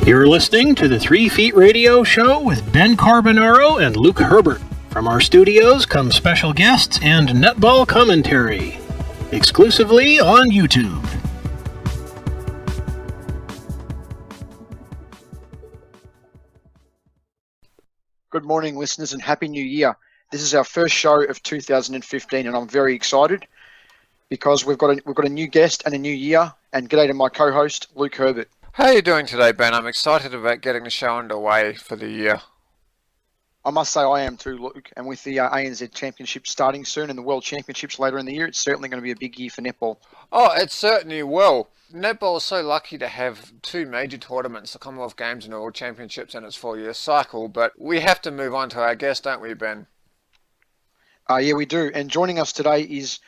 You're listening to the 3 Feet Radio Show with Ben Carbonaro and Luke Herbert. From our studios come special guests and netball commentary, exclusively on YouTube. Good morning, listeners, and Happy New Year. This is our first show of 2015, and I'm very excited because we've got a new guest and a new year. And g'day to my co-host, Luke Herbert. How are you doing today, Ben? I'm excited about getting the show underway for the year. I must say I am too, Luke. And with the ANZ Championship starting soon and the World Championships later in the year, it's certainly going to be a big year for netball. Oh, it certainly will. Netball is so lucky to have two major tournaments, the Commonwealth Games and the World Championships in its 4-year cycle, but we have to move on to our guest, don't we, Ben? Yeah, we do. And joining us today is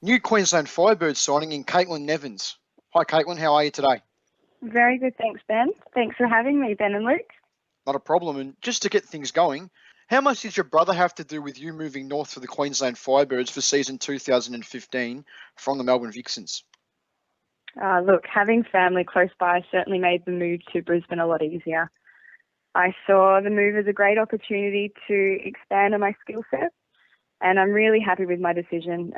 new Queensland Firebirds signing in Caitlin Nevins. Hi, Caitlin. How are you today? Very good, thanks, Ben. Thanks for having me, Ben and Luke. Not a problem. And just to get things going, how much did your brother have to do with you moving north for the Queensland Firebirds for season 2015 from the Melbourne Vixens? Look, having family close by certainly made the move to Brisbane a lot easier. I saw the move as a great opportunity to expand on my skill set, and I'm really happy with my decision.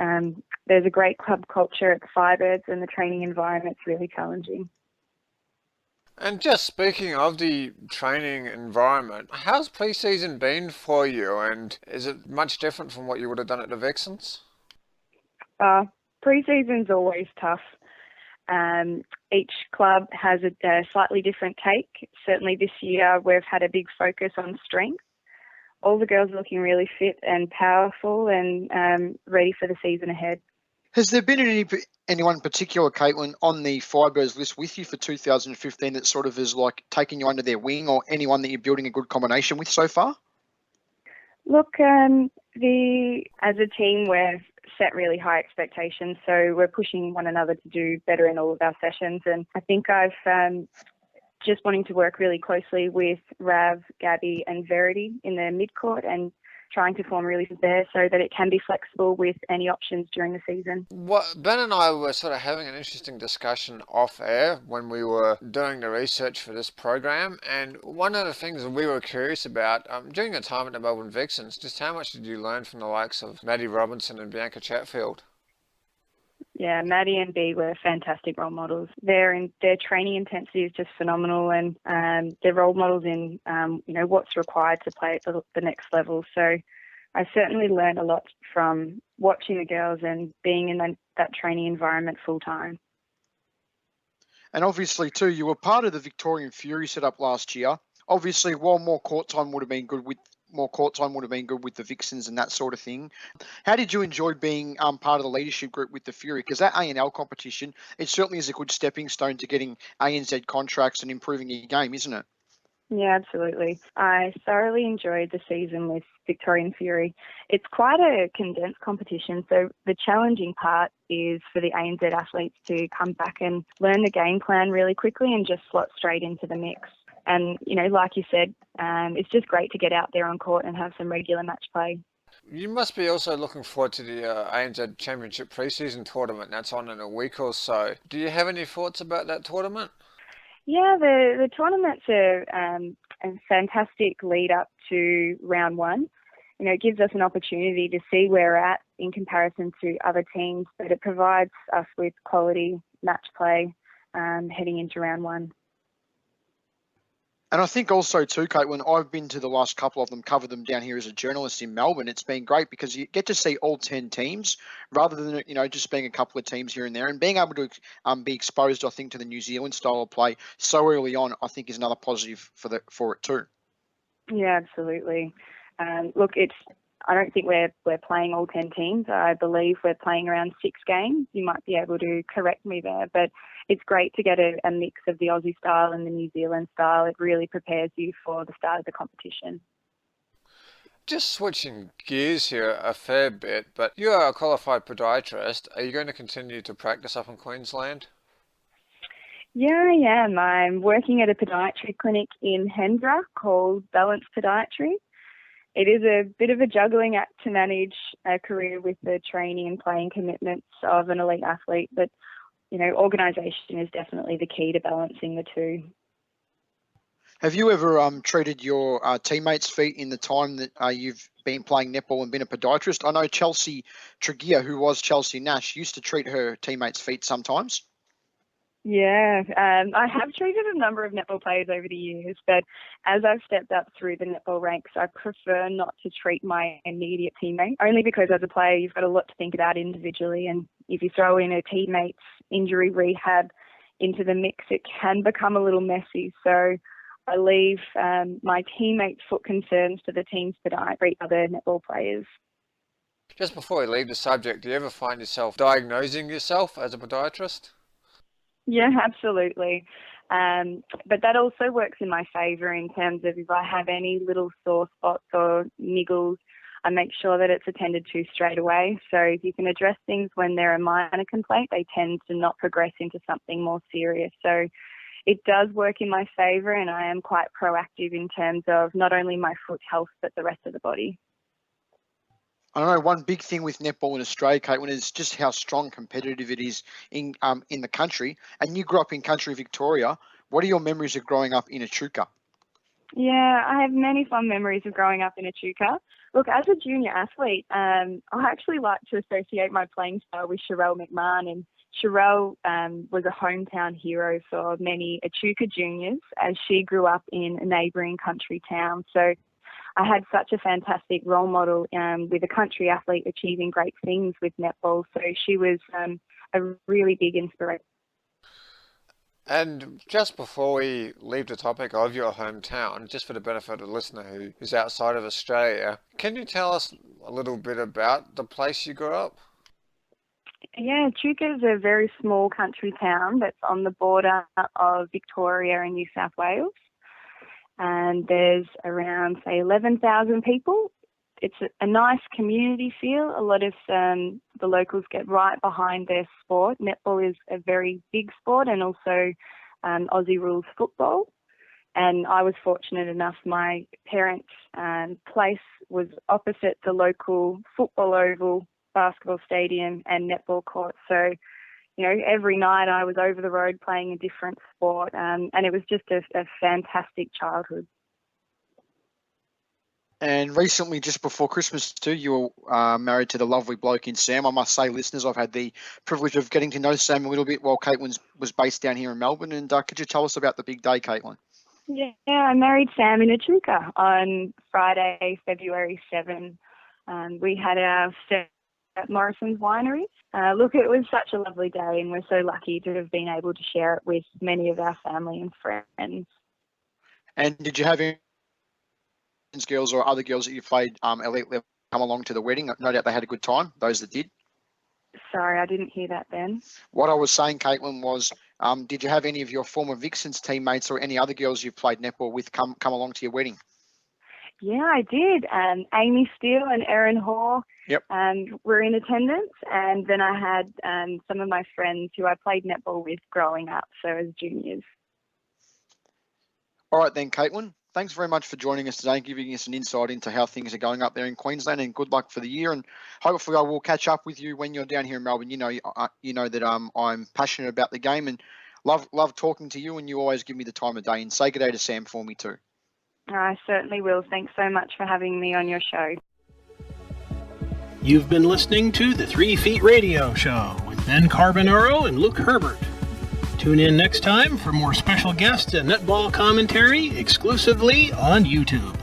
There's a great club culture at the Firebirds, and the training environment's really challenging. And just speaking of the training environment, how's pre-season been for you, and is it much different from what you would have done at the Vixens? Pre-season's always tough. Each club has a slightly different take. Certainly this year we've had a big focus on strength. All the girls are looking really fit and powerful and ready for the season ahead. Has there been anyone in particular, Caitlin, on the Firebirds list with you for 2015 that sort of is like taking you under their wing, or anyone that you're building a good combination with so far? Look, as a team, we've set really high expectations, so we're pushing one another to do better in all of our sessions. And I think I've just wanting to work really closely with Rav, Gabby and Verity in the mid-court and trying to form really there so that it can be flexible with any options during the season. Well, Ben and I were sort of having an interesting discussion off air when we were doing the research for this program, and one of the things we were curious about during your time at the Melbourne Vixens, just how much did you learn from the likes of Maddie Robinson and Bianca Chatfield? Yeah, Maddie and Bea were fantastic role models. Their training intensity is just phenomenal, and they're role models in what's required to play at the next level. So I certainly learned a lot from watching the girls and being in that training environment full time. And obviously too, you were part of the Victorian Fury set up last year. Obviously, while more court time would have been good with the Vixens and that sort of thing. How did you enjoy being part of the leadership group with the Fury? Because that A&L competition, it certainly is a good stepping stone to getting ANZ contracts and improving your game, isn't it? Yeah, absolutely. I thoroughly enjoyed the season with Victorian Fury. It's quite a condensed competition, so the challenging part is for the ANZ athletes to come back and learn the game plan really quickly and just slot straight into the mix. And, like you said, it's just great to get out there on court and have some regular match play. You must be also looking forward to the ANZ Championship pre-season tournament that's on in a week or so. Do you have any thoughts about that tournament? Yeah, the tournament's a fantastic lead up to round one. It gives us an opportunity to see where we're at in comparison to other teams, but it provides us with quality match play heading into round one. And I think also too, Caitlin, I've been to the last couple of them, covered them down here as a journalist in Melbourne. It's been great because you get to see all 10 teams rather than, just being a couple of teams here and there, and being able to be exposed, I think, to the New Zealand style of play so early on, I think is another positive for it too. Yeah, absolutely. Look, I don't think we're playing all 10 teams. I believe we're playing around 6 games. You might be able to correct me there, but it's great to get a mix of the Aussie style and the New Zealand style. It really prepares you for the start of the competition. Just switching gears here a fair bit, but you are a qualified podiatrist. Are you going to continue to practice up in Queensland? Yeah, I am. I'm working at a podiatry clinic in Hendra called Balance Podiatry. It is a bit of a juggling act to manage a career with the training and playing commitments of an elite athlete, but organisation is definitely the key to balancing the two. Have you ever treated your teammates' feet in the time that you've been playing netball and been a podiatrist? I know Chelsea Tregear, who was Chelsea Nash, used to treat her teammates' feet sometimes. Yeah, I have treated a number of netball players over the years, but as I've stepped up through the netball ranks, I prefer not to treat my immediate teammate, only because as a player, you've got a lot to think about individually, and if you throw in a teammate's injury rehab into the mix, it can become a little messy. So I leave my teammates' foot concerns to the teams that I treat other netball players. Just before we leave the subject, do you ever find yourself diagnosing yourself as a podiatrist? Yeah, absolutely. But that also works in my favour in terms of if I have any little sore spots or niggles, I make sure that it's attended to straight away. So if you can address things when they're a minor complaint, they tend to not progress into something more serious. So it does work in my favour, and I am quite proactive in terms of not only my foot health, but the rest of the body. I know one big thing with netball in Australia, Caitlin, is just how strong competitive it is in the country. And you grew up in country Victoria. What are your memories of growing up in Echuca? Yeah, I have many fond memories of growing up in Echuca. Look, as a junior athlete, I actually like to associate my playing style with Sherelle McMahon, and Sherelle was a hometown hero for many Echuca juniors as she grew up in a neighbouring country town. So I had such a fantastic role model with a country athlete achieving great things with netball. So she was a really big inspiration. And just before we leave the topic of your hometown, just for the benefit of the listener who's outside of Australia, can you tell us a little bit about the place you grew up? Yeah, Echuca is a very small country town that's on the border of Victoria and New South Wales. And there's around, say, 11,000 people. It's a nice community feel. A lot of the locals get right behind their sport. Netball is a very big sport, and also Aussie rules football. And I was fortunate enough, my parents' place was opposite the local football oval, basketball stadium and netball court. So, you know, every night I was over the road playing a different sport, and it was just a fantastic childhood. And recently, just before Christmas too, you were married to the lovely bloke in Sam. I must say, listeners, I've had the privilege of getting to know Sam a little bit while Caitlin was based down here in Melbourne. And could you tell us about the big day, Caitlin? Yeah, I married Sam in Echuca on Friday, February 7. We had our step at Morrison's Winery. Look, it was such a lovely day, and we're so lucky to have been able to share it with many of our family and friends. And did you have any girls or other girls that you played elite level come along to the wedding? No doubt they had a good time, those that did. Sorry, I didn't hear that, Ben. What I was saying, Caitlin, was did you have any of your former Vixens teammates or any other girls you've played netball with come along to your wedding? Yeah, I did. Amy Steele and Erin Hoare were in attendance, and then I had some of my friends who I played netball with growing up, so as juniors. All right then, Caitlin. Thanks very much for joining us today and giving us an insight into how things are going up there in Queensland, and good luck for the year. And hopefully I will catch up with you when you're down here in Melbourne. You know that I'm passionate about the game and love talking to you, and you always give me the time of day. And say good day to Sam for me too. I certainly will. Thanks so much for having me on your show. You've been listening to the 3 Feet Radio Show with Ben Carbonaro and Luke Herbert. Tune in next time for more special guests and netball commentary exclusively on YouTube.